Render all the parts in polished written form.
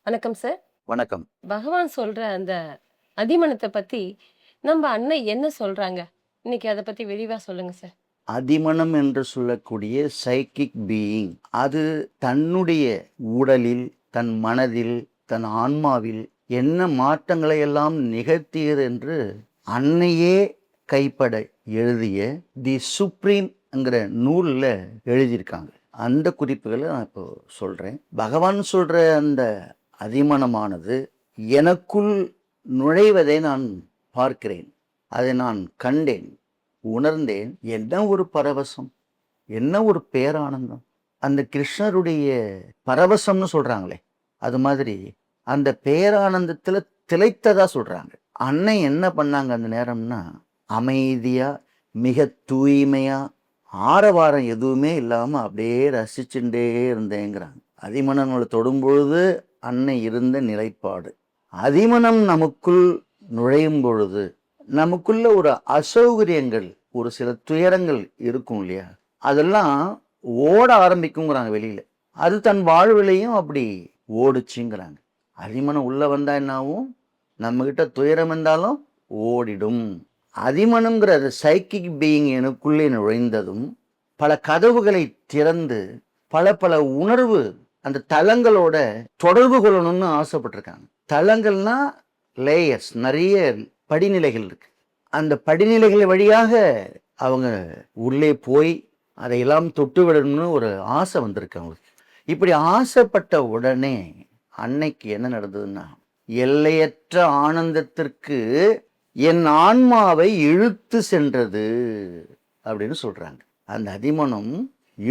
வணக்கம் சார். வணக்கம். பகவான் சொல்ற அந்த அதிமனத்த பத்தி நம்ம அன்னை என்ன சொல்றாங்க? இன்னைக்கு அத பத்தி விரிவா சொல்லுங்க சார். அதிமனம் என்று சொல்லக்கூடிய சைக்கிக் பீயிங் அது தன்னுடைய உடலில், தன் மனதில், தன் ஆன்மாவில் என்ன மாற்றங்களை எல்லாம் நிகழ்த்தியது என்று அன்னையே கைப்பட எழுதிய தி சுப்ரீம்ங்கிற நூலில் எழுதியிருக்காங்க. அந்த குறிப்புகளை நான் இப்போ சொல்கிறேன். பகவான் சொல்கிற அந்த அதிமனமானது எனக்குள் நுழைவதை நான் பார்க்கிறேன், அதை நான் கண்டேன், உணர்ந்தேன். என்ன ஒரு பரவசம், என்ன ஒரு பேரானந்தம். அந்த கிருஷ்ணருடைய பரவசம்னு சொல்றாங்களே, அது மாதிரி அந்த பேரானந்தத்துல திளைத்ததா சொல்றாங்க. அன்னை என்ன பண்ணாங்க அந்த நேரம்னா, அமைதியா, மிக தூய்மையா, ஆரவாரம் எதுவுமே இல்லாம அப்படியே ரசிச்சுட்டே இருந்தேங்கிறாங்க. அதிமனங்களை தொடும் பொழுது அன்னை இருந்த நிலைப்பாடு, அதிமனம் நமக்குள் நுழையும் பொழுது நமக்குள்ள ஒரு அசௌகரியங்கள், ஒரு சில துயரங்கள் இருக்கும் இல்லையா, அதெல்லாம் ஓட ஆரம்பிக்குங்கிறாங்க வெளியில. அது தன் வாழ்விலையும் அப்படி ஓடுச்சுங்கிறாங்க. அதிமனம் உள்ள வந்தா என்னாவும், நம்ம கிட்ட துயரம் இருந்தாலும் ஓடிடும். அதிமனம்ங்கிற சைக்கிக் பீயிங் எனக்குள்ளே நுழைந்ததும் பல கதவுகளை திறந்து பல பல உணர்வு அந்த தலங்களோட தொடர்பு கொள்ளணும்னு ஆசைப்பட்டிருக்காங்க. தலங்கள்னா லேயர்ஸ், நிறைய படிநிலைகள் இருக்கு. அந்த படிநிலைகள் வழியாக அவங்க உள்ளே போய் அதையெல்லாம் தொட்டு விடணும்னு ஒரு ஆசை வந்திருக்கு அவங்களுக்கு. இப்படி ஆசைப்பட்ட உடனே அன்னைக்கு என்ன நடந்ததுன்னா, எல்லையற்ற ஆனந்தத்திற்கு என் ஆன்மாவை இழுத்து சென்றது அப்படின்னு சொல்றாங்க. அந்த அதிமனம்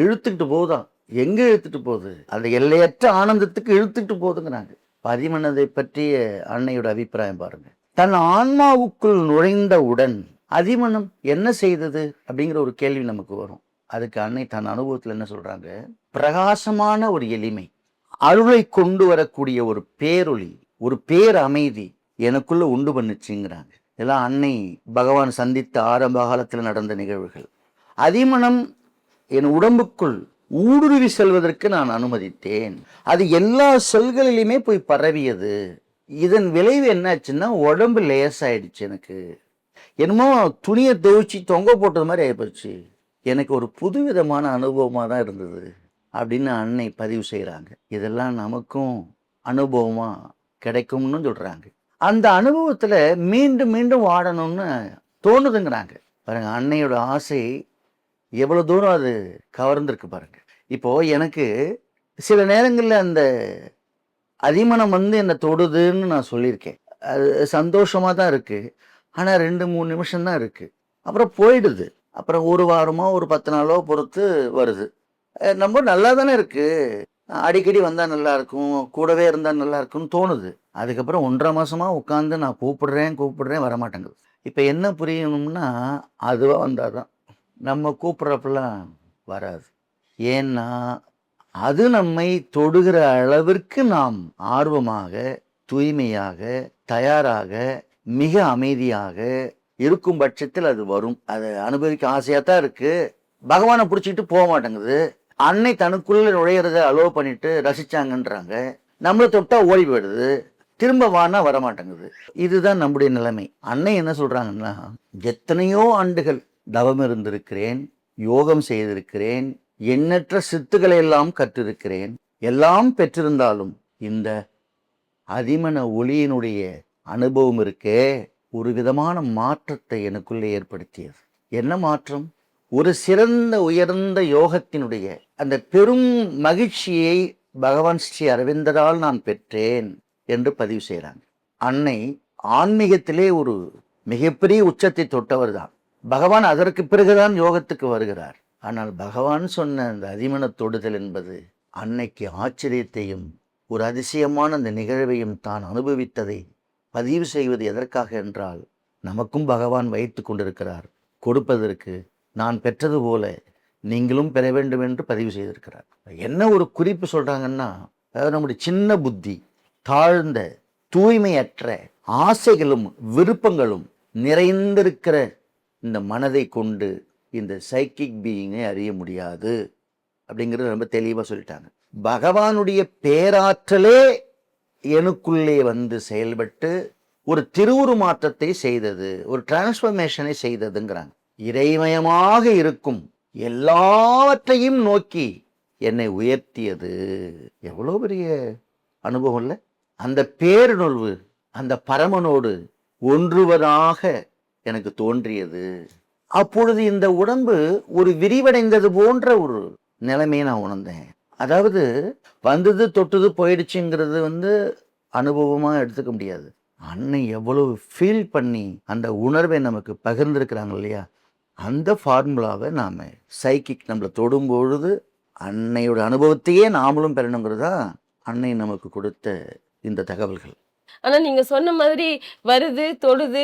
இழுத்துக்கிட்டு போகுதான். எங்க இழுத்துட்டு போகுது? அந்த எல்லையற்ற ஆனந்தத்துக்கு இழுத்துட்டு போகுதுங்கிறாங்க. அதிமனதை பற்றிய அன்னையோட அபிப்பிராயம் பாருங்க. தன் ஆன்மாவுக்குள் நுழைந்தவுடன் அதிமனம் என்ன செய்தது அப்படிங்கிற ஒரு கேள்வி நமக்கு வரும். அதுக்கு அன்னை தன் அனுபவத்தில் என்ன சொல்றாங்க, பிரகாசமான ஒரு எளிமை, அருளை கொண்டு வரக்கூடிய ஒரு பேரொளி, ஒரு பேர் அமைதி எனக்குள்ள உண்டு பண்ணுச்சுங்கிறாங்க. இதெல்லாம் அன்னை பகவான் சந்தித்த ஆரம்ப காலத்தில் நடந்த நிகழ்வுகள். அதிமனம் என் உடம்புக்குள் ஊடுருவி செல்வதற்கு நான் அனுமதித்தேன். அது எல்லா செல்களிலுமே போய் பரவியது. இதன் விளைவு என்னாச்சுன்னா, உடம்பு லேசாயிடுச்சு. எனக்கு என்னமோ துணியை துவைச்சி தொங்க போட்டது மாதிரி ஆயிப்போச்சு. எனக்கு ஒரு புதுவிதமான அனுபவமாக தான் இருந்தது அப்படின்னு அன்னை பதிவு செய்கிறாங்க. இதெல்லாம் நமக்கும் அனுபவமா கிடைக்கும்னு சொல்றாங்க. அந்த அனுபவத்துல மீண்டும் மீண்டும் வாடணும்னு தோணுதுங்கிறாங்க. பாருங்க, அன்னையோட ஆசை எவ்வளவு தூரம் அது கவர்ந்திருக்கு பாருங்க. இப்போ எனக்கு சில நேரங்களில் அந்த அதிமனம் என்னை தொடுதுன்னு நான் சொல்லியிருக்கேன். அது சந்தோஷமா தான் இருக்கு. ஆனா 2-3 நிமிஷம் தான் இருக்கு, அப்புறம் போயிடுது. அப்புறம் ஒரு வாரமோ ஒரு 10 நாளோ பொறுத்து வருது. ரொம்ப நல்லா தானே இருக்கு, அடிக்கடி வந்தா நல்லா இருக்கும், கூடவே இருந்தா நல்லா இருக்கும்னு தோணுது. அதுக்கப்புறம் 1.5 மாசமா உட்காந்து நான் கூப்பிடுறேன் வரமாட்டேங்குது. இப்ப என்ன புரியணும்னா, அதுவா வந்தாதான். நம்ம கூப்பிட்றப்பெல்லாம் வராது. ஏன்னா அது நம்மை தொடுகிற அளவிற்கு நாம் ஆர்வமாக, தூய்மையாக, தயாராக, மிக அமைதியாக இருக்கும் பட்சத்தில் அது வரும். அதை அனுபவிக்க ஆசையா தான் இருக்கு. பகவானை பிடிச்சிக்கிட்டு போக மாட்டேங்குது. அன்னை தனக்குள்ள நுழையிறத அலோவ் பண்ணிட்டு ரசிச்சாங்கன்றாங்க. நம்மளை தொட்டா ஓடி போயிடுது, திரும்ப வானா வரமாட்டேங்குது. இதுதான் நம்முடைய நிலைமை. அன்னை என்ன சொல்றாங்கன்னா, எத்தனையோ ஆண்டுகள் தவம் இருந்திருக்கிறேன், யோகம் செய்திருக்கிறேன், எண்ணற்ற சித்துக்களை எல்லாம் கற்றிருக்கிறேன், எல்லாம் பெற்றிருந்தாலும் இந்த அதிமன ஒளியினுடைய அனுபவம் இருக்கே, ஒரு விதமான மாற்றத்தை எனக்குள்ளே ஏற்படுத்தியது. என்ன மாற்றம்? ஒரு சிறந்த உயர்ந்த யோகத்தினுடைய அந்த பெரும் மகிழ்ச்சியை பகவான் ஸ்ரீ அரவிந்தரால் நான் பெற்றேன் என்று பதிவு செய்கிறாங்க. அன்னை ஆன்மீகத்திலே ஒரு மிகப்பெரிய உச்சத்தை தொட்டவர் தான். பகவான் அதற்கு பிறகுதான் யோகத்துக்கு வருகிறார். ஆனால் பகவான் சொன்ன அந்த அதிமன தொடுதல் என்பது அன்னைக்கு ஆச்சரியத்தையும் ஒரு அதிசயமான அந்த நிகழ்வையும் தான் அனுபவித்ததை பதிவு செய்வது எதற்காக என்றால், நமக்கும் பகவான் வைத்து கொண்டிருக்கிறார் கொடுப்பதற்கு. நான் பெற்றது போல நீங்களும் பெற வேண்டும் என்று பதிவு செய்திருக்கிறார். என்ன ஒரு குறிப்பு சொல்றாங்கன்னா, நம்முடைய சின்ன புத்தி, தாழ்ந்த தூய்மையற்ற ஆசைகளும் விருப்பங்களும் நிறைந்திருக்கிற இந்த மனதை கொண்டு இந்த சைக்கிக் பீயிங்கை அறிய முடியாது அப்படிங்கிறது ரொம்ப தெளிவாக சொல்லிட்டாங்க. பகவானுடைய பேராற்றலே எனக்குள்ளே வந்து செயல்பட்டு ஒரு திருவுருமாற்றத்தை செய்தது, ஒரு டிரான்ஸ்ஃபர்மேஷனை செய்ததுங்கிறாங்க. இறைமயமாக இருக்கும் எல்லாவற்றையும் நோக்கி என்னை உயர்த்தியது. எவ்வளோ பெரிய அனுபவம் இல்லை? அந்த பேருணர்வு அந்த பரமனோடு ஒன்றுவதாக எனக்கு தோன்றியது. அப்பொழுது இந்த உடம்பு ஒரு விரிவடைந்தது போன்ற ஒரு நிலைமையை நான் உணர்ந்தேன். அதாவது வந்தது தொட்டது போயிடுச்சுங்கிறது அனுபவமா எடுத்துக்க முடியாது. அன்னை எவ்வளவு ஃபீல் பண்ணி அந்த உணர்வை நமக்கு பகிர்ந்திருக்கிறாங்க இல்லையா, அந்த ஃபார்முலாவை நாம சைக்கிக் நம்மளை தொடும்பொழுது அன்னையோட அனுபவத்தையே நாமளும் பெறணுங்கிறதா அன்னை நமக்கு கொடுத்த இந்த தகவல்கள். ஆனா நீங்க சொன்ன மாதிரி வருது, தொடுது,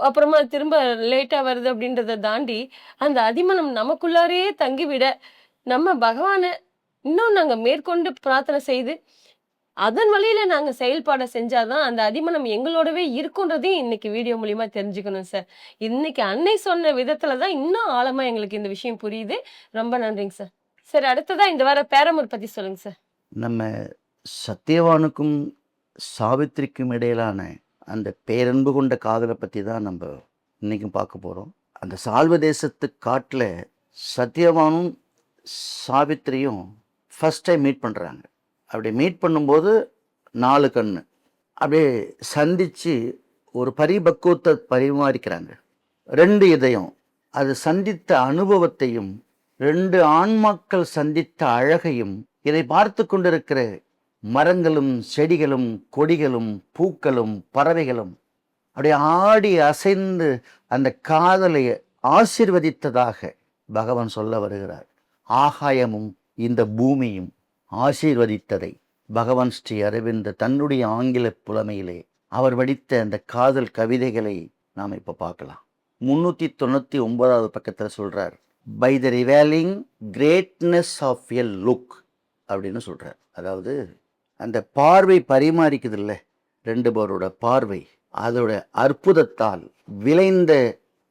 அப்புறமா திரும்ப லேட்டா வருது அப்படின்றத தாண்டி, அந்த அதிமனம் நமக்குள்ளாரயே தங்கிவிட, நம்ம பகவான இன்னும் நாங்க மேற்கொண்டு பிரார்த்தனை செய்து, அதன் வழியில நாங்க செயல்பாட செஞ்சாதான் அந்த அதிமனம் எங்களோடவே இருக்குன்றதையும் இன்னைக்கு வீடியோ மூலியமா தெரிஞ்சுக்கணும் சார். இன்னைக்கு அன்னை சொன்ன விதத்துல தான் இன்னும் ஆழமா எங்களுக்கு இந்த விஷயம் புரியுது. ரொம்ப நன்றிங்க சார். சார் அடுத்ததா இந்த வார பேரமூர் பத்தி சொல்லுங்க சார். நம்ம சத்தியவானுக்கும் சாவித்திரிக்கும் இடையிலான அந்த பேரன்பு கொண்ட காதலை பற்றி தான் நம்ம இன்னைக்கும் பார்க்க போகிறோம். அந்த சால்வ தேசத்து காட்டில் சத்தியவானும் சாவித்திரியும் ஃபஸ்ட் டைம் மீட் பண்ணுறாங்க. அப்படி மீட் பண்ணும்போது 4 கண்ணு அப்படியே சந்தித்து ஒரு பரிபக்குவத்தை பரிமாறிக்கிறாங்க. 2 இதயம் அது சந்தித்த அனுபவத்தையும் 2 ஆன்மாக்கள் சந்தித்த அழகையும் இதை பார்த்து கொண்டிருக்கிற மரங்களும் செடிகளும் கொடிகளும் பூக்களும் பறவைகளும் அப்படியே ஆடி அசைந்து அந்த காதலை ஆசீர்வதித்ததாக பகவான் சொல்ல வருகிறார். ஆகாயமும் இந்த பூமியும் ஆசீர்வதித்ததை பகவான் ஸ்ரீ அரவிந்த தன்னுடைய ஆங்கில புலமையிலே அவர் வடித்த அந்த காதல் கவிதைகளை நாம் இப்போ பார்க்கலாம். 399வது பக்கத்தில் சொல்றார், by the revealing greatness of a look அப்படின்னு சொல்றார். அதாவது அந்த பார்வை பரிமாறிக்குது இல்லை, 2 பேரோட பார்வை, அதோட அற்புதத்தால் விளைந்த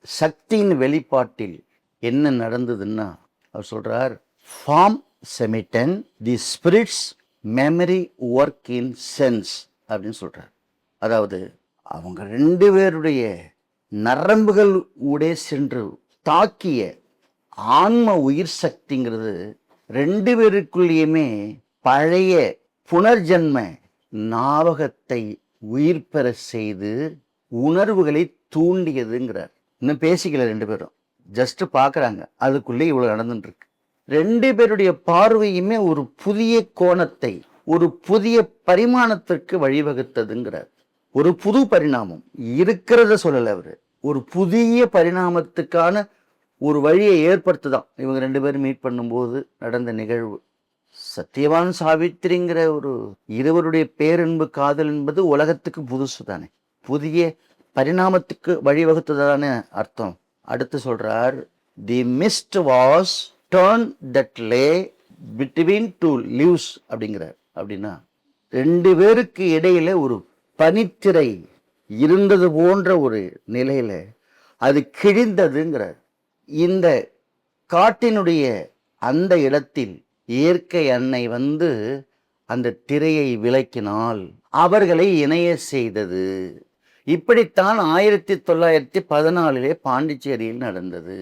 சக்தியின் வெளிப்பாட்டில் என்ன நடந்ததுன்னா அவர் சொல்றார், from smitten the spirits memory work in sense அப்படின்னு சொல்றார். அதாவது அவங்க 2 பேருடைய நரம்புகள் ஊடே சென்று தாக்கிய ஆன்ம உயிர் சக்திங்கிறது 2 பேருக்குள்ளேயுமே பழைய புனர்ஜன்ம ஞாபகத்தை உயிர் பெற செய்து உணர்வுகளை தூண்டியதுங்கிறார். இன்னும் பேசிக்கல, 2 பேரும் ஜஸ்ட் பார்க்குறாங்க, அதுக்குள்ளே இவ்வளோ நடந்துட்டு இருக்கு. 2 பேருடைய பார்வையுமே ஒரு புதிய கோணத்தை, ஒரு புதிய பரிமாணத்திற்கு வழிவகுத்ததுங்கிறார். ஒரு புது பரிணாமம் இருக்கிறத சொல்லலை அவர், ஒரு புதிய பரிணாமத்துக்கான ஒரு வழியை ஏற்படுத்துதான் இவங்க 2 பேரும் மீட் பண்ணும்போது நடந்த நிகழ்வு. சத்தியவான் சாவித்திரிங்கிற ஒரு இருவருடைய பேரன்பு காதல் என்பது உலகத்துக்கு புதுசு தானே, புதிய பரிணாமத்துக்கு வழிவகுத்ததானே அர்த்தம். அடுத்து சொல்றார், the mist was turned that lay between 2 leaves அப்படிங்கிறார். அப்படின்னா 2 பேருக்கு இடையில ஒரு பனித்திரை இருந்தது போன்ற ஒரு நிலையில அது கிழிந்ததுங்கிறார். இந்த காட்டினுடைய அந்த இடத்தில் இயற்கை அன்னை அந்த திரையை விலக்கினால் அவர்களை இணைய செய்தது. இப்படித்தான் 1914 பாண்டிச்சேரியில் நடந்தது.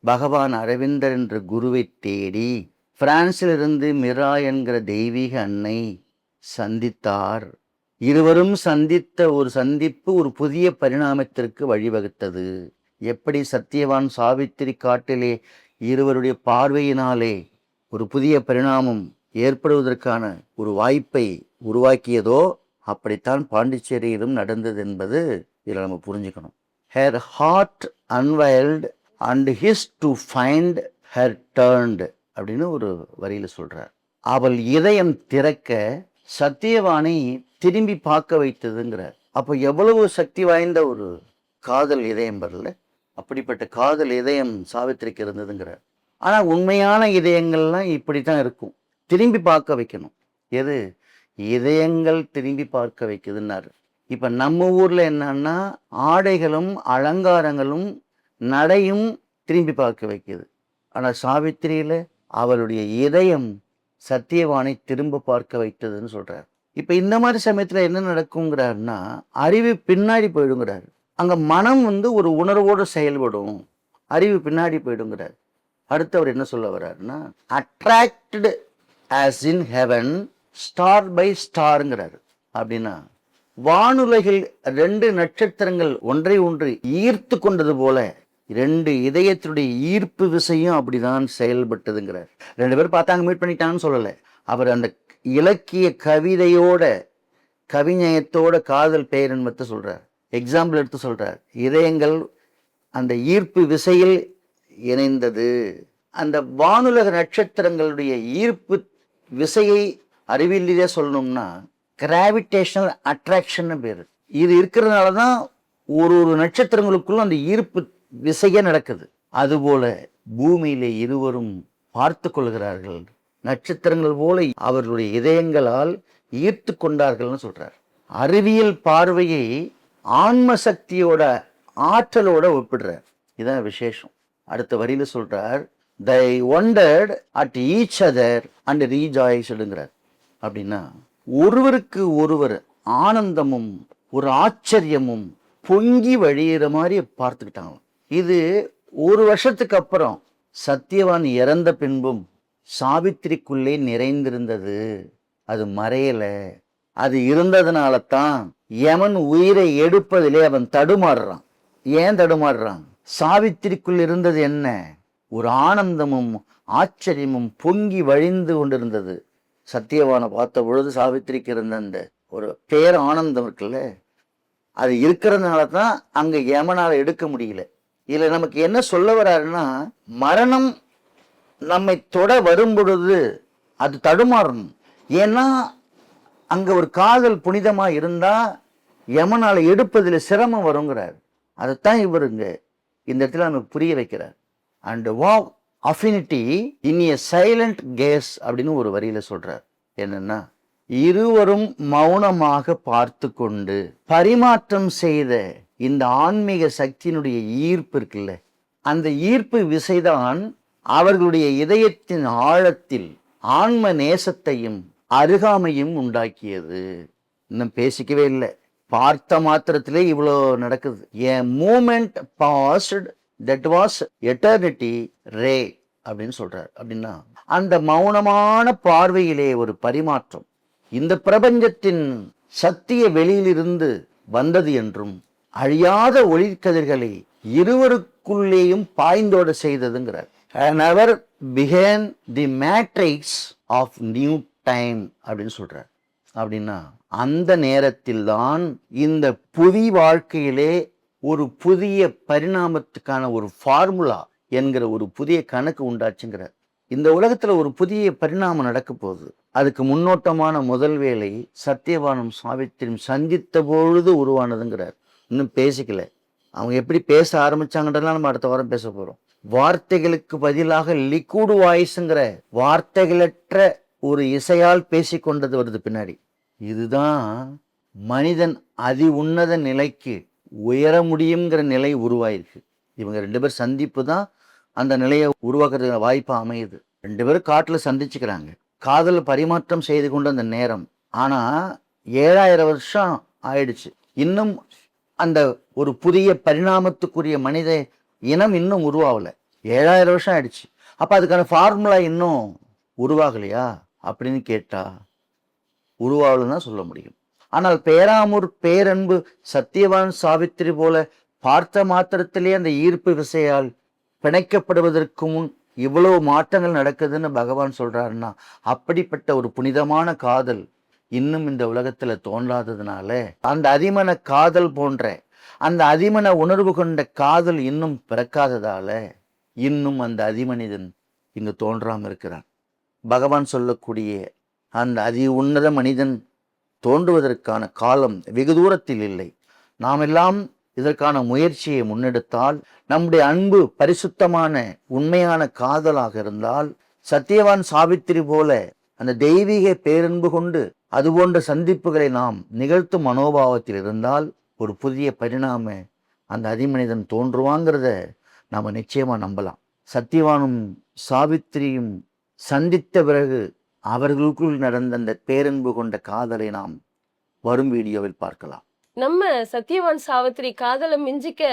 பகவான் அரவிந்தர் என்ற குருவை தேடி பிரான்சிலிருந்து மிரா என்கிற தெய்வீக அன்னை சந்தித்தார். இருவரும் சந்தித்த ஒரு சந்திப்பு ஒரு புதிய பரிணாமத்திற்கு வழிவகுத்தது. எப்படி சத்தியவான் சாவித்திரி காட்டிலே இருவருடைய பார்வையினாலே ஒரு புதிய பரிணாமம் ஏற்படுவதற்கான ஒரு வாய்ப்பை உருவாக்கியதோ, அப்படித்தான் பாண்டிச்சேரியிலும் நடந்தது என்பது இதில் நம்ம புரிஞ்சுக்கணும். Her heart unveiled and his to find her turned அப்படின்னு ஒரு வரியில் சொல்றார். அவள் இதயம் திறக்க சத்தியவானை திரும்பி பார்க்க வைத்ததுங்கிறார். அப்போ எவ்வளவு சக்தி வாய்ந்த ஒரு காதல் இதயம் வரல, அப்படிப்பட்ட காதல் இதயம் சாவித்திரிக்கு இருந்ததுங்கிறார். ஆனால் உண்மையான இதயங்கள்லாம் இப்படி தான் இருக்கும், திரும்பி பார்க்க வைக்கணும். எது இதயங்கள் திரும்பி பார்க்க வைக்குதுன்னாரு. இப்போ நம்ம ஊரில் என்னன்னா ஆடைகளும் அலங்காரங்களும் நடையும் திரும்பி பார்க்க வைக்குது. ஆனால் சாவித்திரியில் அவளுடைய இதயம் சத்தியவானை திரும்ப பார்க்க வைத்ததுன்னு சொல்கிறார். இப்ப இந்த மாதிரி சமயத்துல என்ன நடக்குங்கிறாருன்னா, அறிவு பின்னாடி போயிடுங்கிறாரு. அங்க மனம் ஒரு உணர்வோடு செயல்படும். அறிவு பின்னாடி போயிடுங்கிறார். அடுத்து அவர் என்ன சொல்ல வர்றாருன்னா, attracted as in heaven star by ஸ்டாருங்கிறாரு. அப்படின்னா வானுலகில் 2 நட்சத்திரங்கள் ஒன்றை ஒன்று ஈர்த்து கொண்டது போல 2 இதயத்துடைய ஈர்ப்பு விசையும் அப்படிதான் செயல்பட்டதுங்கிறார். 2 பேர் பார்த்தாங்க, மீட் பண்ணிட்டாங்கன்னு சொல்லலை. அவர் அந்த இலக்கிய கவிதையோட கவிஞயத்தோட காதல் பேரன்பத்தை சொல்றார். எக்ஸாம்பிள் எடுத்து சொல்றார். இதயங்கள் அந்த ஈர்ப்பு விசையில் இணைந்தது. அந்த வானுலக நட்சத்திரங்களுடைய ஈர்ப்பு விசையை அறிவியலிலே சொல்லணும்னா கிராவிடேஷனல் அட்ராக்ஷன் பேரு. இது இருக்கிறதுனால தான் ஒரு நட்சத்திரங்களுக்குள்ள அந்த ஈர்ப்பு விசையே நடக்குது. அதுபோல பூமியிலே இருவரும் பார்த்து கொள்கிறார்கள். நட்சத்திரங்கள் போல அவர்களுடைய இதயங்களால் ஈர்த்து கொண்டார்கள்னு சொல்றார். அறிவியல் பார்வையை ஆன்ம சக்தியோட ஆற்றலோட ஒப்பிடுறார். இதான் விசேஷம். அடுத்த வரியில சொல்றார், they wondered at each other and rejoicedங்கிறார். அப்படின்னா ஒருவருக்கு ஒருவர் ஆனந்தமும் ஒரு ஆச்சரியமும் பொங்கி வழியிற மாதிரி பார்த்துக்கிட்டாங்க. இது 1 வருஷத்துக்கு அப்புறம் சத்தியவான் இறந்த பின்பும் சாவித்திரிக்குள்ளே நிறைந்திருந்தது. அது மறையல. அது இருந்ததுனால தான் யமன் உயிரை எடுப்பதிலே அவன் தடுமாறுறான். ஏன் தடுமாறுறான்? சாவித்திரிக்குள் இருந்தது என்ன? ஒரு ஆனந்தமும் ஆச்சரியமும் பொங்கி வழிந்து கொண்டிருந்தது. சத்தியவானை பார்த்த பொழுது சாவித்திரிக்கு இருந்த அந்த ஒரு பேர் ஆனந்தம் இருக்குல்ல, அது இருக்கிறதுனால தான் அங்க யமனால எடுக்க முடியல. இதுல நமக்கு என்ன சொல்ல வர்றாருன்னா, மரணம் நம்மை தொட வரும் பொழுது அது தடுமாறணும். ஏன்னா அங்க ஒரு காதல் புனிதமா இருந்தா யமனால எடுப்பதில் சிரமம் வருங்கிறார். அதைத்தான் இவருங்க இந்த இடத்துல நமக்கு புரிய வைக்கிறார். And wow affinity in a silent case அப்படின்னு ஒரு வரியில சொல்றார். என்னன்னா, இருவரும் மௌனமாக பார்த்து கொண்டு பரிமாற்றம் செய்த இந்த ஆன்மீக சக்தியினுடைய ஈர்ப்பு இருக்குல்ல, அந்த ஈர்ப்பு விசைதான் அவர்களுடைய இதயத்தின் ஆழத்தில் ஆன்ம நேசத்தையும் அருகாமையும் உண்டாக்கியது. இன்னும் பேசிக்கவே இல்லை, பார்த்த மாத்திரத்திலே இவ்வளோ நடக்குது. A moment passed that was eternity ray அப்படின்னு சொல்றார். அப்படின்னா அந்த மௌனமான பார்வையிலே ஒரு பரிமாற்றம் இந்த பிரபஞ்சத்தின் சக்திய வெளியிலிருந்து வந்தது என்றும் அழியாத ஒளிக்கதிர்களை இருவருக்குள்ளேயும் பாய்ந்தோட செய்ததுங்கிறார். and ever began the matrix of new time அப்படின்னு சொல்றார். அப்படின்னா அந்த நேரத்தில் தான் இந்த புதிய வாழ்க்கையிலே ஒரு புதிய பரிணாமத்துக்கான ஒரு ஃபார்முலா என்கிற ஒரு புதிய கணக்கு உண்டாச்சுங்கிறார். இந்த உலகத்துல ஒரு புதிய பரிணாமம் நடக்க போகுது. அதுக்கு முன்னோட்டமான முதல் வேலை சத்தியவானும் சாவித்திரியும் சந்தித்த பொழுது உருவானதுங்கிறார். இன்னும் பேசிக்கல. அவங்க எப்படி பேச ஆரம்பிச்சாங்கன்றதுலாம் நம்ம அடுத்த வாரம் பேச போறோம். வார்த்தைகளுக்கு பதிலாக லிக்விட் வாய்ஸ்ங்கிற வார்த்தைகளற்ற ஒரு இசையால் பேசிக்கொண்டது வருது பின்னாடி. இதுதான் மனிதன் அதி உன்னத நிலைக்கு உயர முடியுங்கிற நிலை உருவாயிருக்கு. இவங்க 2 பேர் சந்திப்பு தான் அந்த நிலையை உருவாக்குற வாய்ப்பு அமையுது. 2 பேரும் காட்டுல சந்திச்சுக்கிறாங்க. காதல் பரிமாற்றம் செய்து கொண்ட அந்த நேரம். ஆனா 7000 வருஷம் ஆயிடுச்சு. இன்னும் அந்த ஒரு புதிய பரிணாமத்துக்குரிய மனித இனம் இன்னும் உருவாகல. 7000 வருஷம் ஆயிடுச்சு. அப்ப அதுக்கான ஃபார்முலா இன்னும் உருவாகலையா அப்படின்னு கேட்டா உருவாகலன்னு தான் சொல்ல முடியும். ஆனால் பேராமூர் பேரன்பு சத்தியவான் சாவித்திரி போல பார்த்த மாத்திரத்திலே அந்த ஈர்ப்பு விசையால் பிணைக்கப்படுவதற்கு முன் இவ்வளவு மாற்றங்கள் நடக்குதுன்னு பகவான் சொல்றாருன்னா, அப்படிப்பட்ட ஒரு புனிதமான காதல் இன்னும் இந்த உலகத்துல தோன்றாததுனால, அந்த அதிமன காதல் போன்ற அந்த அதிமன உணர்வு கொண்ட காதல் இன்னும் பிறக்காததால இன்னும் அந்த அதிமனிதன் இங்கு தோன்றாம இருக்கிறான். பகவான் சொல்லக்கூடிய அந்த அதி உன்னத மனிதன் தோன்றுவதற்கான காலம் வெகு தூரத்தில் இல்லை. நாம் எல்லாம் இதற்கான முயற்சியை முன்னெடுத்தால், நம்முடைய அன்பு பரிசுத்தமான உண்மையான காதலாக இருந்தால், சத்தியவான் சாவித்திரி போல அந்த தெய்வீக பேரன்பு கொண்டு அதுபோன்ற சந்திப்புகளை நாம் நிகழ்த்தும் மனோபாவத்தில் இருந்தால் ஒரு புதிய பரிணாம அந்த அதிமனிதன் தோன்றுவாங்கிறத நாம நிச்சயமா நம்பலாம். சத்தியவானும் சாவித்திரியும் சந்தித்த பிறகு அவர்களுக்குள் நடந்த அந்த பேரன்பு கொண்ட காதலை நாம் வரும் வீடியோவில் பார்க்கலாம். நம்ம சத்யவான் சாவித்திரி காதலை மிஞ்சிக்க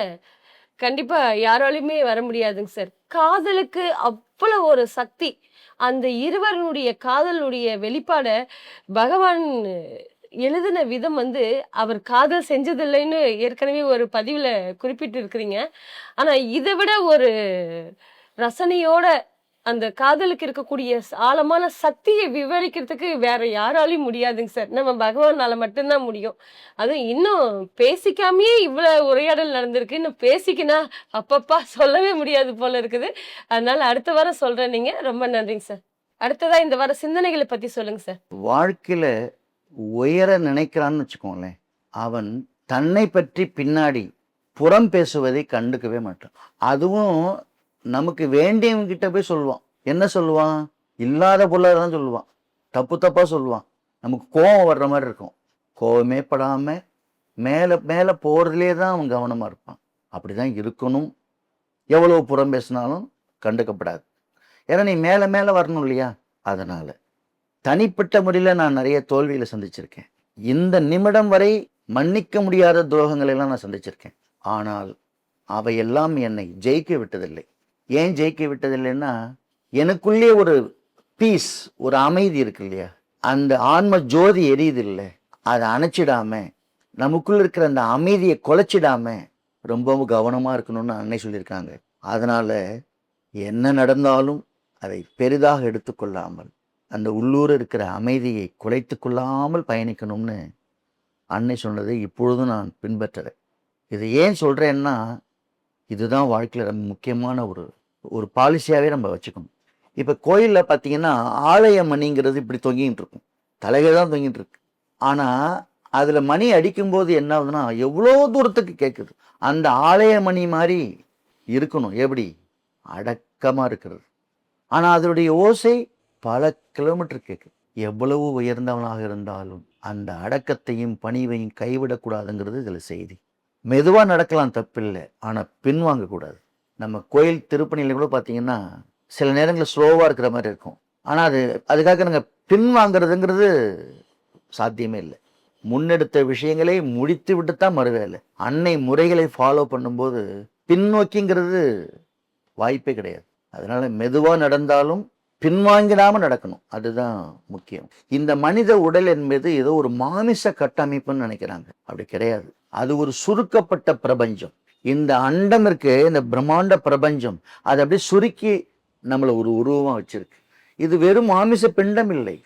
கண்டிப்பா யாராலையுமே வர முடியாதுங்க சார். காதலுக்கு அவ்வளவு ஒரு சக்தி. அந்த இருவருடைய காதலுடைய வெளிப்பாட பகவான் எழுதின விதம் வந்து அவர் காதல் செஞ்சதில்லைன்னு ஏற்கனவே ஒரு பதிவுல குறிப்பிட்டு இருக்கிறீங்க. ஆனா இதை விட ஒரு ரசனையோட அந்த காதலுக்கு இருக்கக்கூடிய ஆழமான சக்தியை விவரிக்கிறதுக்கு வேற யாராலையும் முடியாதுங்க சார். நம்ம பகவானால மட்டும்தான் முடியும். அதுவும் இன்னும் பேசிக்காமயே இவ்வளவு உரையாடல் நடந்திருக்கு. இன்னும் பேசிக்கினா அப்பப்பா சொல்லவே முடியாது போல இருக்குது. அதனால அடுத்த வாரம் சொல்றேன். நீங்க ரொம்ப நன்றிங்க சார். அடுத்ததா இந்த வார சிந்தனைகளை பத்தி சொல்லுங்க சார். வாழ்க்கையில உயர நினைக்கிறான்னு வச்சுக்கோங்களேன், அவன் தன்னை பற்றி பின்னாடி புறம் பேசுவதை கண்டுக்கவே மாட்டான். அதுவும் நமக்கு வேண்டியவங்க கிட்ட போய் சொல்லுவான். என்ன சொல்லுவான்? இல்லாத பொருளாதான் சொல்லுவான், தப்பு தப்பா சொல்லுவான். நமக்கு கோபம் வர்ற மாதிரி இருக்கும். கோபமே படாம மேல மேல போறதுலே தான் அவன் கவனமா இருப்பான். அப்படிதான் இருக்கணும். எவ்வளவு புறம் பேசினாலும் கண்டுக்கப்படாது. ஏன்னா நீ மேல மேல வரணும் இல்லையா? அதனால தனிப்பட்ட முறையில் நான் நிறைய தோல்வியில சந்திச்சிருக்கேன். இந்த நிமிடம் வரை மன்னிக்க முடியாத துரோகங்களை எல்லாம் நான் சந்திச்சிருக்கேன். ஆனால் அவையெல்லாம் என்னை ஜெயிக்க விட்டதில்லை. ஏன் ஜெயிக்க விட்டதில்லைன்னா, எனக்குள்ளே ஒரு பீஸ், ஒரு அமைதி இருக்கு இல்லையா? அந்த ஆன்ம ஜோதி எரியுது இல்லை, அதை அணைச்சிடாம, நமக்குள்ள இருக்கிற அந்த அமைதியை குலைச்சிடாம ரொம்பவும் கவனமா இருக்கணும்னு அன்னை சொல்லியிருக்காங்க. அதனால என்ன நடந்தாலும் அதை பெரிதாக எடுத்துக்கொள்ளாமல், அந்த உள்ளூர் இருக்கிற அமைதியை குலைத்து கொள்ளாமல் பயணிக்கணும்னு அன்னை சொன்னதை இப்பொழுதும் நான் பின்பற்றுறேன். இதை ஏன் சொல்றேன்னா, இதுதான் வாழ்க்கையில் ரொம்ப முக்கியமான ஒரு பாலிசியாகவே நம்ம வச்சுக்கணும். இப்போ கோயிலில் பார்த்தீங்கன்னா ஆலய மணிங்கிறது இப்படி தொங்கிட்டு இருக்கும், தலைகை தான் தொங்கிட்டு இருக்கு. ஆனால் அதில் மணி அடிக்கும்போது என்ன ஆகுதுன்னா எவ்வளோ தூரத்துக்கு கேட்குது. அந்த ஆலய மணி மாதிரி இருக்கணும். எப்படி? அடக்கமாக இருக்கிறது. ஆனால் அதனுடைய ஓசை பல கிலோமீட்டர் கேட்குது. எவ்வளவு உயர்ந்தவனாக இருந்தாலும் அந்த அடக்கத்தையும் பணிவையும் கைவிடக்கூடாதுங்கிறது இதில் செய்தி. மெதுவாக நடக்கலாம், தப்பில்லை, ஆனால் பின்வாங்கக்கூடாது. நம்ம கோயில் திருப்பணியில் கூட பார்த்தீங்கன்னா சில நேரங்களில் ஸ்லோவாக இருக்கிற மாதிரி இருக்கும். ஆனால் அதுக்காக நாங்கள் பின்வாங்கிறதுங்கிறது சாத்தியமே இல்லை. முன்னெடுத்த விஷயங்களை முடித்து விட்டு தான் மறுவேலை. அன்னை முறைகளை ஃபாலோ பண்ணும்போது பின்னோக்கிங்கிறது வாய்ப்பே கிடையாது. அதனால மெதுவாக நடந்தாலும் பின்வாங்கிடாமல் நடக்கணும், அதுதான் முக்கியம். இந்த மனித உடல் என்பது ஏதோ ஒரு மாமிச கட்டமைப்புன்னு நினைக்கிறாங்க. அப்படி கிடையாது. அது ஒரு சுருக்கப்பட்ட பிரபஞ்சம். இந்த அண்டம் இருக்கு, இந்த பிரம்மாண்ட பிரபஞ்சம், அதை அப்படியே சுருக்கி நம்மளை ஒரு உருவமா வச்சிருக்கு. இது வெறும் மாமிச பிண்டம் இல்லை,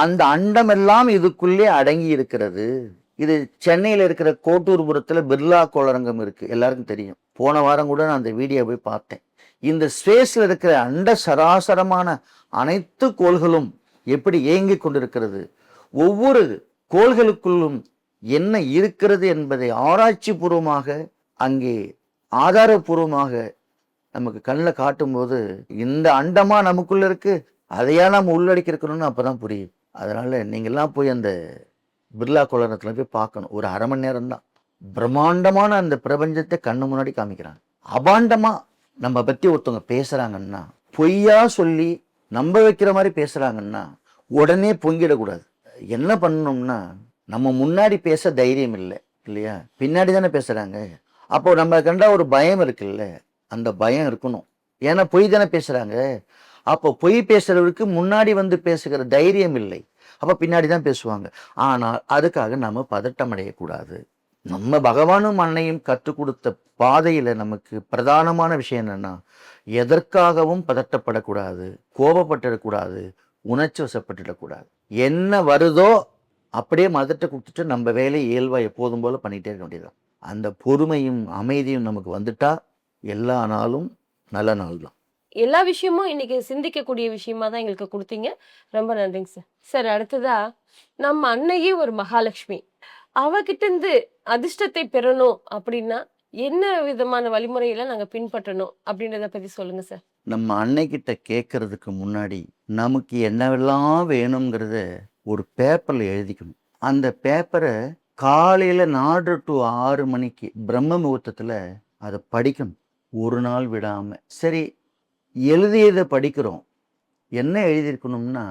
அந்த அண்டம் எல்லாம் இதுக்குள்ளே அடங்கி இருக்கிறது. இது சென்னையில் இருக்கிற கோட்டூர்புரத்தில் பிர்லா கோளரங்கம் இருக்கு, எல்லாருக்கும் தெரியும். போன வாரம் கூட நான் அந்த வீடியோ போய் பார்த்தேன். இந்த ஸ்பேஸ்ல இருக்கிற அண்ட சராசரமான அனைத்து கோள்களும் எப்படி இயங்கி கொண்டிருக்கிறது, ஒவ்வொரு கோள்களுக்குள்ளும் என்ன இருக்கிறது என்பதை ஆராய்ச்சி பூர்வமாக அங்கே ஆதாரபூர்வமாக நமக்கு கண்ணில் காட்டும்போது இந்த அண்டமா நமக்குள்ள இருக்கு, அதையா நம்ம உள்ளடக்கி இருக்கணும்னு அப்பதான் புரியும். அதனால நீங்கள்லாம் போய் அந்த பிர்லா கோளரத்துல போய் பார்க்கணும். ஒரு அரை மணி நேரம் தான். பிரம்மாண்டமான அந்த பிரபஞ்சத்தை கண்ணு முன்னாடி காமிக்கிறாங்க. அபாண்டமா நம்ம பத்தி ஒருத்தவங்க பேசுறாங்கன்னா, பொய்யா சொல்லி நம்ப வைக்கிற மாதிரி பேசுறாங்கன்னா உடனே பொங்கிடக்கூடாது. என்ன பண்ணணும்னா, நம்ம முன்னாடி பேச தைரியம் இல்லை இல்லையா, பின்னாடி தானே பேசுறாங்க. அப்போ நம்ம கண்டா ஒரு பயம் இருக்குல்ல, அந்த பயம் இருக்கணும். ஏன்னா பொய் தானே பேசுறாங்க. அப்போ பொய் பேசுறவருக்கு முன்னாடி வந்து பேசுகிற தைரியம் இல்லை, அப்போ பின்னாடி தான் பேசுவாங்க. ஆனால் அதுக்காக நம்ம பதட்டம் அடையக்கூடாது. நம்ம பகவானும் அன்னையும் கற்றுக் கொடுத்த பாதையில நமக்கு பிரதானமான விஷயம் என்னன்னா, எதற்காகவும் பதட்டப்படக்கூடாது, கோபப்பட்டுடக்கூடாது, உணர்ச்சி வசப்பட்டுடக்கூடாது. என்ன வருதோ அப்படியே மதத்தை கொடுத்துட்டு நம்ம வேலையை இயல்பா எப்போதும் போல பண்ணிட்டே இருக்க வேண்டியதுதான். அந்த பொறுமையும் அமைதியும் நமக்கு வந்துட்டா எல்லா நாளும் நல்ல நாள் தான். எல்லா விஷயமும் இன்னைக்கு சிந்திக்கக்கூடிய விஷயமா தான் எங்களுக்கு கொடுத்தீங்க. ரொம்ப நன்றிங்க சார். சார், அடுத்ததா நம்ம அன்னையே ஒரு மகாலட்சுமி, அவகிட்ட இருந்து அதிர்ஷ்டத்தை பெறணும் அப்படின்னா என்ன விதமான வழிமுறைகளை நாங்க பின்பற்றணும் அப்படின்றத பத்தி சொல்லுங்க சார். நம்ம அன்னைக்கிட்ட கேட்கறதுக்கு முன்னாடி நமக்கு என்னவெல்லாம் வேணுங்கிறத ஒரு பேப்பர்ல எழுதிக்கணும். அந்த பேப்பரை காலையில 4 to 6 மணிக்கு பிரம்ம முகூர்த்தத்துல அதை படிக்கணும், ஒரு நாள் விடாம. சரி, எழுதியதை படிக்கிறோம், என்ன எழுதியிருக்கணும்னா,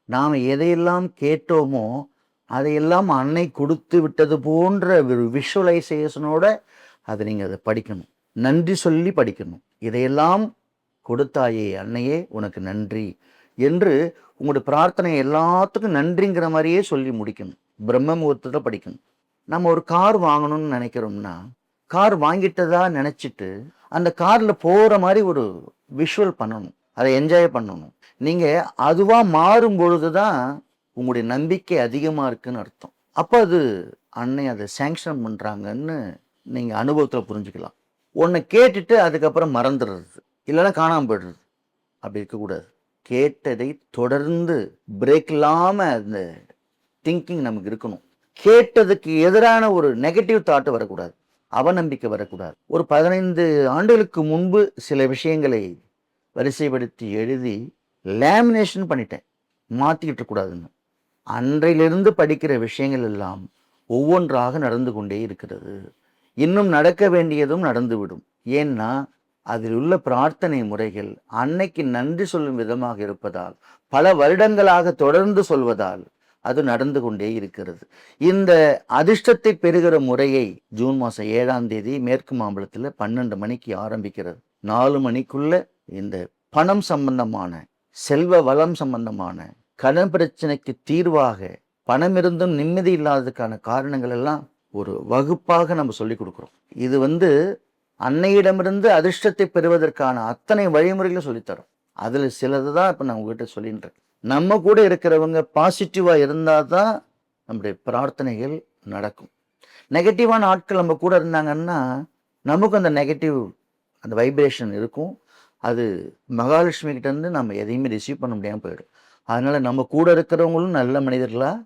நாம் எதையெல்லாம் கேட்டோமோ அதையெல்லாம் அன்னை கொடுத்து விட்டது போன்ற ஒரு விஷுவலைசேஷனோட அதை நீங்கள் அதை படிக்கணும். நன்றி சொல்லி படிக்கணும். இதையெல்லாம் கொடுத்தாயே அன்னையே உனக்கு நன்றி என்று உங்களுடைய பிரார்த்தனை எல்லாத்துக்கும் நன்றிங்கிற மாதிரியே சொல்லி முடிக்கணும். பிரம்ம முகூர்த்தத்தை படிக்கணும். நம்ம ஒரு கார் வாங்கணும்னு நினைக்கிறோம்னா கார் வாங்கிட்டதா நினச்சிட்டு அந்த காரில் போகிற மாதிரி ஒரு விஷுவல் பண்ணணும், அதை என்ஜாய் பண்ணணும். நீங்கள் அதுவாக மாறும் பொழுது தான் உங்களுடைய நம்பிக்கை அதிகமாக இருக்குன்னு அர்த்தம். அப்போ அது அன்னை அதை சேங்ஷன் பண்ணுறாங்கன்னு நீங்கள் அனுபவத்தில் புரிஞ்சுக்கலாம். ஒன்று கேட்டுட்டு அதுக்கப்புறம் மறந்துடுறது, இல்லைன்னா காணாமல் போய்டுறது. அப்படி இருக்கக்கூடாது. கேட்டதை தொடர்ந்து பிரேக் இல்லாமல் அந்த திங்கிங் நமக்கு இருக்கணும். கேட்டதுக்கு எதிரான ஒரு நெகட்டிவ் தாட்டு வரக்கூடாது, அவநம்பிக்கை வரக்கூடாது. ஒரு 15 ஆண்டுகளுக்கு முன்பு சில விஷயங்களை வரிசைப்படுத்தி எழுதி லேமினேஷன் பண்ணிட்டேன், மாற்றிக்கிட்டு இருக்கக்கூடாதுன்னு. அன்றையிலிருந்து படிக்கிற விஷயங்கள் எல்லாம் ஒவ்வொன்றாக நடந்து கொண்டே இருக்கிறது. இன்னும் நடக்க வேண்டியதும் நடந்துவிடும். ஏன்னா அதில் உள்ள பிரார்த்தனை முறைகள் அன்னைக்கு நன்றி சொல்லும் விதமாக இருப்பதால், பல வருடங்களாக தொடர்ந்து சொல்வதால் அது நடந்து கொண்டே இருக்கிறது. இந்த அதிர்ஷ்டத்தை பெறுகிற முறையை ஜூன் மாதம் 7ஆம் தேதி மேற்கு மாம்பலத்தில் 12 மணிக்கு ஆரம்பிக்கிறது. 4 மணிக்குள்ள இந்த பணம் சம்பந்தமான, செல்வ வளம் சம்பந்தமான, கடன் பிரச்சனைக்கு தீர்வாக, பணம் இருந்தும் நிம்மதி இல்லாததுக்கான காரணங்கள் எல்லாம் ஒரு வகுப்பாக நம்ம சொல்லி கொடுக்குறோம். இது அன்னையிடமிருந்து அதிர்ஷ்டத்தை பெறுவதற்கான அத்தனை வழிமுறைகளும் சொல்லித்தரோம். அதில் சிலது தான் இப்போ நான் உங்ககிட்ட சொல்லிட்டு இருக்கேன். நம்ம கூட இருக்கிறவங்க பாசிட்டிவாக இருந்தால் தான் நம்முடைய பிரார்த்தனைகள் நடக்கும். நெகட்டிவான ஆட்கள் நம்ம கூட இருந்தாங்கன்னா நமக்கு அந்த நெகட்டிவ் அந்த வைப்ரேஷன் இருக்கும். அது மகாலட்சுமி கிட்டேருந்து நம்ம எதையுமே ரிசீவ் பண்ண முடியாமல் போயிடும். அதனால் நம்ம கூட இருக்கிறவங்களும் நல்ல மனிதர்களாக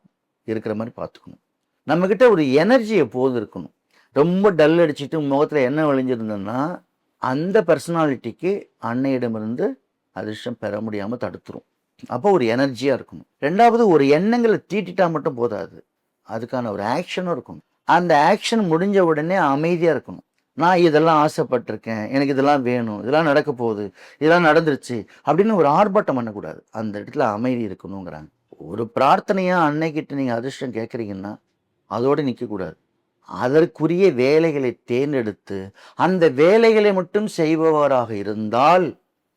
இருக்கிற மாதிரி பார்த்துக்கணும். நம்மக்கிட்ட ஒரு எனர்ஜி எப்போதும் இருக்கணும். ரொம்ப டல் அடிச்சுட்டு முகத்தில் என்ன விளைஞ்சிருந்ததுன்னா அந்த பர்சனாலிட்டிக்கு அன்னையிடமிருந்து அதிர்ஷ்டம் பெற முடியாமல் தடுத்துரும். அப்போ ஒரு எனர்ஜியாக இருக்கணும். ரெண்டாவது, ஒரு எண்ணங்களை தீட்டிட்டா மட்டும் போதாது, அதுக்கான ஒரு ஆக்ஷனும் இருக்கணும். அந்த ஆக்ஷன் முடிஞ்ச உடனே அமைதியாக இருக்கணும். நான் இதெல்லாம் ஆசைப்பட்டிருக்கேன், எனக்கு இதெல்லாம் வேணும், இதெல்லாம் நடக்க போகுது, இதெல்லாம் நடந்துருச்சு அப்படின்னு ஒரு ஆர்ப்பாட்டம் பண்ணக்கூடாது. அந்த இடத்துல அமைதி இருக்கணுங்கிறாங்க. ஒரு பிரார்த்தனையாக அன்னைக்கிட்ட நீங்கள் அதிர்ஷ்டம் கேட்குறீங்கன்னா அதோடு நிற்கக்கூடாது. அதற்குரிய வேலைகளை தேர்ந்தெடுத்து அந்த வேலைகளை மட்டும் செய்பவராக இருந்தால்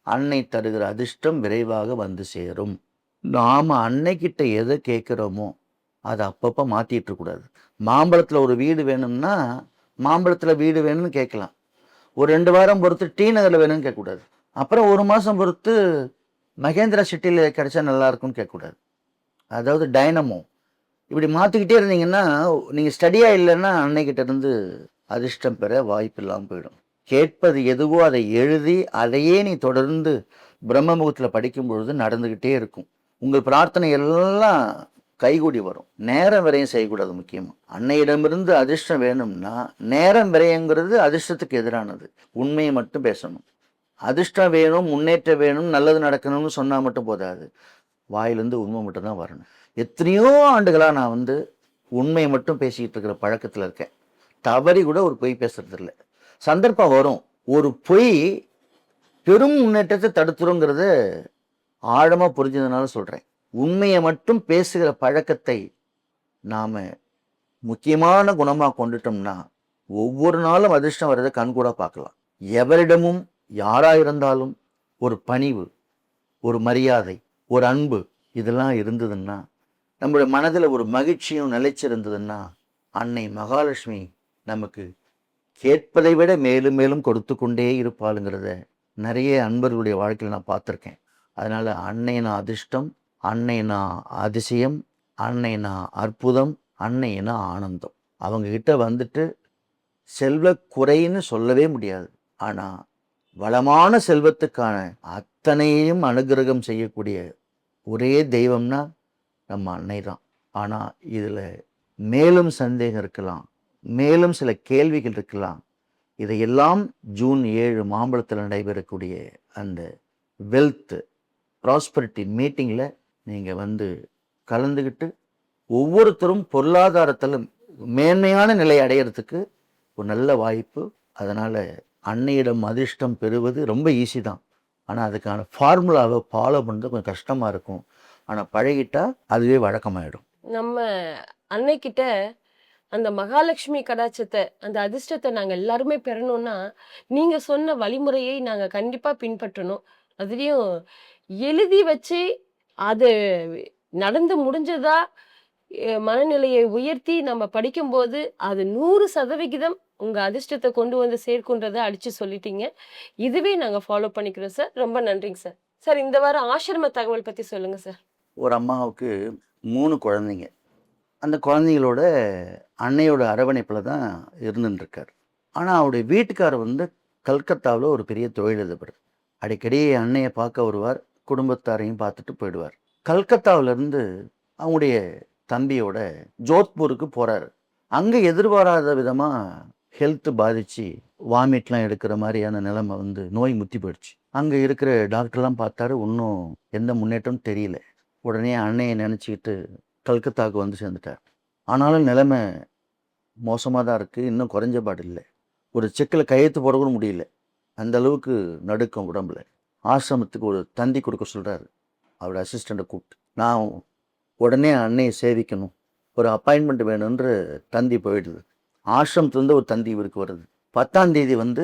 அன்னை தருகிற அதிர்ஷ்டம் விரைவாக வந்து சேரும். நாம் அன்னைக்கிட்ட எதை கேட்குறோமோ அதை அப்பப்போ மாற்றிட்டு இருக்கக்கூடாது. மாம்பழத்தில் ஒரு வீடு வேணும்னா மாம்பழத்தில் வீடு வேணும்னு கேட்கலாம். ஒரு 2 வாரம் பொறுத்து டி நகரில் வேணும்னு கேட்கக்கூடாது. அப்புறம் 1 மாதம் பொறுத்து மகேந்திரா சிட்டியில் கிடைச்சா நல்லா இருக்கும்னு கேட்கக்கூடாது. அதாவது டைனமோ இப்படி மாற்றிக்கிட்டே இருந்தீங்கன்னா நீங்கள் ஸ்டடியாக இல்லைன்னா அன்னைக்கிட்ட இருந்து அதிர்ஷ்டம் பெற வாய்ப்பு இல்லாமல் போயிடும். கேட்பது எதுவோ அதை எழுதி அதையே நீ தொடர்ந்து பிரம்ம முகூர்த்தத்தில் படிக்கும் பொழுது நடந்துக்கிட்டே இருக்கும். உங்கள் பிரார்த்தனை எல்லாம் கைகூடி வரும். நேரம் விரயம் செய்யக்கூடாது. முக்கியமாக அன்னையிடமிருந்து அதிர்ஷ்டம் வேணும்னா நேரம் விரயங்கிறது அதிர்ஷ்டத்துக்கு எதிரானது. உண்மையை மட்டும் பேசணும். அதிர்ஷ்டம் வேணும், முன்னேற்றம் வேணும், நல்லது நடக்கணும்னு சொன்னால் மட்டும் போதாது, வாயிலேருந்து உண்மை மட்டும்தான் வரணும். எத்தனையோ ஆண்டுகளாக நான் உண்மையை மட்டும் பேசிக்கிட்டு இருக்கிற பழக்கத்தில் இருக்கேன். தவறி கூட ஒரு பொய் பேசுறதில்லை. சந்தர்ப்பம் வரும், ஒரு பொய் பெரும் முன்னேற்றத்தை தடுத்துருங்கிறத ஆழமாக புரிஞ்சதுனால சொல்கிறேன். உண்மையை மட்டும் பேசுகிற பழக்கத்தை நாம் முக்கியமான குணமாக கொண்டுட்டோம்னா ஒவ்வொரு நாளும் அதிர்ஷ்டம் வர்றதை கண்கூட பார்க்கலாம். எவரிடமும் யாராக இருந்தாலும் ஒரு பணிவு, ஒரு மரியாதை, ஒரு அன்பு இதெல்லாம் இருந்ததுன்னா, நம்மளுடைய மனதில் ஒரு மகிழ்ச்சியும் நிலைச்சிருந்ததுன்னா அன்னை மகாலட்சுமி நமக்கு கேட்பதை விட மேலும் மேலும் கொடுத்து கொண்டே இருப்பாளுங்கிறத நிறைய அன்பர்களுடைய வாழ்க்கையில் நான் பார்த்துருக்கேன். அதனால் அன்னைனா அதிர்ஷ்டம், அன்னைனா அதிசயம், அன்னைனா அற்புதம், அன்னைனா ஆனந்தம். அவங்கக்கிட்ட செல்வ குறைன்னு சொல்லவே முடியாது. ஆனால் வளமான செல்வத்துக்கான அத்தனையும் அனுகிரகம் செய்யக்கூடிய ஒரே தெய்வம்னா நம்ம அன்னை தான். ஆனால் இதில் மேலும் சந்தேகம் இருக்கலாம், மேலும் சில கேள்விகள் இருக்கலாம். இதையெல்லாம் ஜூன் 7 மாம்பழத்தில் நடைபெறக்கூடிய அந்த வெல்த் ப்ராஸ்பரிட்டி மீட்டிங்கில் நீங்கள் கலந்துக்கிட்டு ஒவ்வொருத்தரும் பொருளாதாரத்தில் மேன்மையான நிலை அடையிறதுக்கு ஒரு நல்ல வாய்ப்பு. அதனால் அன்னையிடம் அதிர்ஷ்டம் பெறுவது ரொம்ப ஈஸி தான். ஆனால் அதுக்கான ஃபார்முலாவை ஃபாலோ பண்ணுறது கொஞ்சம் கஷ்டமாக இருக்கும். ஆனால் பழகிட்டா அதுவே வழக்கமாயிடும். நம்ம அன்னைக்கிட்ட அந்த மகாலட்சுமி கடாட்சத்தை, அந்த அதிர்ஷ்டத்தை நாங்க எல்லாருமே பெறணும்னா நீங்க சொன்ன வழிமுறையை நாங்க கண்டிப்பா பின்பற்றணும். அதுலயும் எழுதி வச்சு அது நடந்து முடிஞ்சதா மனநிலையை உயர்த்தி நம்ம படிக்கும்போது அது 100% உங்க அதிர்ஷ்டத்தை கொண்டு வந்து சேர்க்குன்றதை அடிச்சு சொல்லிட்டீங்க. இதுவே நாங்க ஃபாலோ பண்ணிக்கிறோம் சார். ரொம்ப நன்றிங்க சார். சார், இந்த வாரம் ஆசிரம தகவல் பத்தி சொல்லுங்க சார். ஒரு அம்மாவுக்கு 3 குழந்தைங்க. அந்த குழந்தைங்களோட அன்னையோட அரவணைப்பில் தான் இருந்துட்டுருக்கார். ஆனால் அவருடைய வீட்டுக்காரர் வந்து கல்கத்தாவில் ஒரு பெரிய தொழிலதிபர். அடிக்கடி அன்னையை பார்க்க வருவார், குடும்பத்தாரையும் பார்த்துட்டு போயிடுவார். கல்கத்தாவிலேருந்து அவங்களுடைய தம்பியோட ஜோத்பூருக்கு போகிறாரு. அங்கே எதிர்பாராத விதமாக ஹெல்த்து பாதித்து வாமிட்லாம் எடுக்கிற மாதிரியான நிலைமை வந்து நோய் முத்தி போயிடுச்சு. அங்கே இருக்கிற டாக்டர்லாம் பார்த்தாரு, இன்னும் எந்த முன்னேற்றமும் தெரியல. உடனே அன்னையை நினச்சிக்கிட்டு கல்கத்தாவுக்கு வந்து சேர்ந்துட்டார். ஆனாலும் நிலைமை மோசமாக தான் இருக்குது, இன்னும் குறைஞ்சபாடு இல்லை. ஒரு செக்கில் கையெழுத்து போட கூட முடியல, அந்த அளவுக்கு நடுக்கம் உடம்புல. ஆசிரமத்துக்கு ஒரு தந்தி கொடுக்க சொல்கிறாரு அவரோட அசிஸ்டண்ட்டை கூப்பிட்டு. நான் உடனே அன்னையை சேவிக்கணும், ஒரு அப்பாயின்மெண்ட் வேணுன்ற தந்தி போயிடுது. ஆசிரமத்துலேருந்து ஒரு தந்தி இவருக்கு வருது. 10ஆம் தேதி வந்து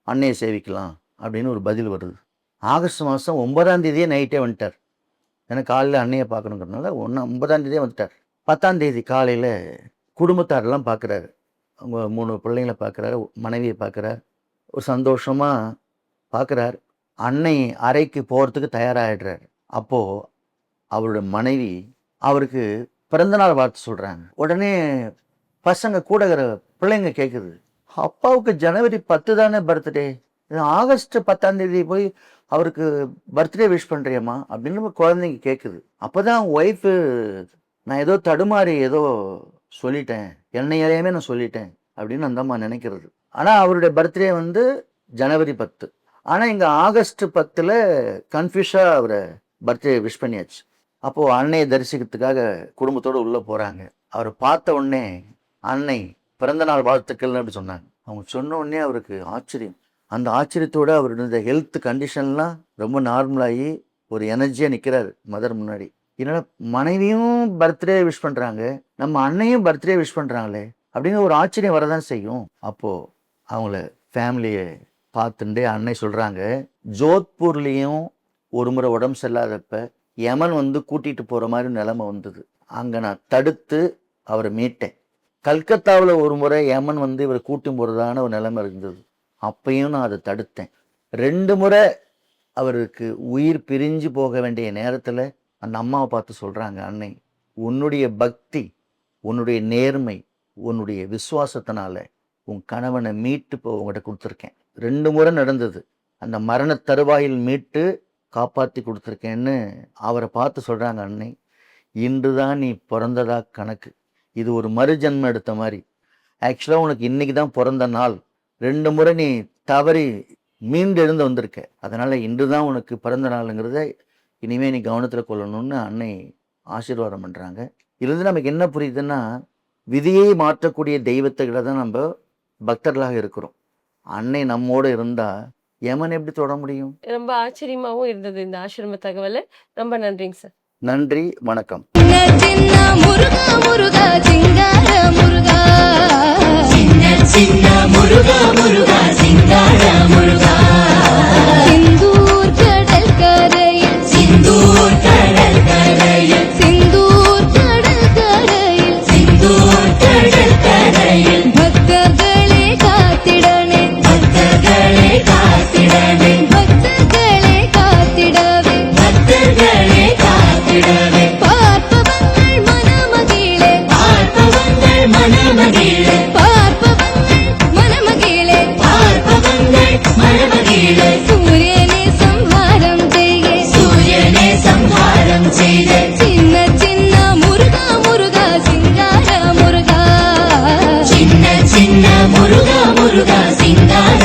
அன்னையை சேவிக்கலாம் அப்படின்னு ஒரு பதில் வருது. ஆகஸ்ட் மாதம் 9ஆம் தேதியே நைட்டே வந்துட்டார். ஏன்னா காலையில் அன்னையை பார்க்கணுங்கிறதுனால 9ஆம் தேதியே வந்துட்டார். 10ஆம் தேதி காலையில் குடும்பத்தாரெல்லாம் பார்க்குறாரு. அவங்க 3 பிள்ளைங்களை பார்க்குறாரு, மனைவியை பார்க்குறார். ஒரு சந்தோஷமாக பார்க்குறார். அன்னை அறைக்கு போகிறதுக்கு தயாராகிடுறார். அப்போது அவரோட மனைவி அவருக்கு பிறந்தநாள் வாழ்த்து சொல்கிறாங்க. உடனே பசங்க கூட இருக்கிற பிள்ளைங்க கேட்குது, அப்பாவுக்கு ஜனவரி 10 தானே பர்த்டே, ஆகஸ்ட் 10ஆம் தேதி போய் அவருக்கு பர்த்டே விஷ் பண்ணுறியம்மா அப்படின்னு குழந்தைங்க கேட்குது. அப்போ தான் ஒய்ஃபு, நான் ஏதோ தடுமாறி ஏதோ சொல்லிட்டேன், என்னையாலேயுமே நான் சொல்லிட்டேன் அப்படின்னு அந்த அம்மா நினைக்கிறது. ஆனால் அவருடைய பர்த்டே வந்து ஜனவரி 10. ஆனால் இங்கே ஆகஸ்ட் 10 கன்ஃபியூஸாக அவரை பர்த்டே விஷ் பண்ணியாச்சு. அப்போது அன்னையை தரிசிக்கிறதுக்காக குடும்பத்தோடு உள்ளே போகிறாங்க. அவரை பார்த்த உடனே அன்னை பிறந்தநாள் வாழ்த்துக்கள்னு அப்படி சொன்னாங்க. அவங்க சொன்ன உடனே அவருக்கு ஆச்சரியம். அந்த ஆச்சரியத்தோடு அவருடைய ஹெல்த் கண்டிஷன்லாம் ரொம்ப நார்மலாகி ஒரு எனர்ஜியாக நிற்கிறாரு மதர் முன்னாடி. என்னடா மனைவியும் பர்த்டே விஷ் பண்ணுறாங்க, நம்ம அன்னையும் பர்த்டே விஷ் பண்ணுறாங்களே அப்படிங்கிற ஒரு ஆச்சரியம் வரதான் செய்யும். அப்போது அவங்கள ஃபேமிலியை பார்த்துட்டு அன்னை சொல்கிறாங்க, ஜோத்பூர்லேயும் ஒரு முறை உடம்பு சரியில்லாதப்ப யமன் வந்து கூட்டிகிட்டு போகிற மாதிரி நிலைமை வந்தது. அங்கே நான் தடுத்து அவரை மீட்டேன். கல்கத்தாவில் ஒரு முறை யமன் வந்து இவரை கூட்டி போகிறதான ஒரு நிலைமை இருந்தது, அப்பையும் நான் அதை தடுத்தேன். 2 முறை அவருக்கு உயிர் பிரிஞ்சு போக வேண்டிய நேரத்தில் அந்த அம்மாவை பார்த்து சொல்கிறாங்க, அன்னை உன்னுடைய பக்தி, உன்னுடைய நேர்மை, உன்னுடைய விசுவாசத்தினால உன் கணவனை மீட்டு உங்கள்கிட்ட கொடுத்துருக்கேன். 2 முறை நடந்தது, அந்த மரண தருவாயில் மீட்டு காப்பாற்றி கொடுத்துருக்கேன்னு அவரை பார்த்து சொல்கிறாங்க அன்னை. இன்று தான் நீ பிறந்ததா கணக்கு, இது ஒரு மறுஜன்மம் எடுத்த மாதிரி. ஆக்சுவலாக உனக்கு இன்றைக்கி தான் பிறந்த நாள், 2 முறை நீ தவறி மீண்டு எழுந்து வந்திருக்க, அதனால் இன்று தான் உனக்கு பிறந்த நாளுங்கிறத இனிமேல் நீ கவனத்தில் கொள்ளணும்னு அன்னை ஆசீர்வாதம் பண்ணுறாங்க. இதுலேருந்து நமக்கு என்ன புரியுதுன்னா, விதியை மாற்றக்கூடிய தெய்வத்துக்கிட்ட தான் நம்ம பக்தர்களாக இருக்கிறோம். அன்னை நம்மோடு இருந்தால் யமன் எப்படி தொட முடியும்? ரொம்ப ஆச்சரியமாகவும் இருந்தது இந்த ஆசிரம தகவல். ரொம்ப நன்றிங்க சார். நன்றி, வணக்கம். முருகா முருகா சிங்கார முருகா, சின்ன சின்ன முருகா முருகா சிங்கார முருகா, சிந்தூர் கடல் கரையில், சிந்தூர் கடல் கரையில், சிந்தூர் கடல் கரையில், சிந்தூர் கடல் கரையில், பக்தர்களே காத்திடனே, பக்தர்களே காத்திடனே, பக்தர்களே காத்திடவே, பக்தர்களே காத்திடவே, பார்ப்பவங்கள் மனமகிழே, பார்ப்பவங்கள் மனமகிழே, பார்ப்பவங்கள் மனமகிழே, பார்ப்பவங்கள் மனமகிழே, சூரியனே சம்ஹாரம் செய்ய, சூரியனே சம்ஹாரம் செய்த, சின்ன சின்ன முருகா முருகா சிங்கார முருகா, சின்ன சின்ன முருகா முருகா சிங்கார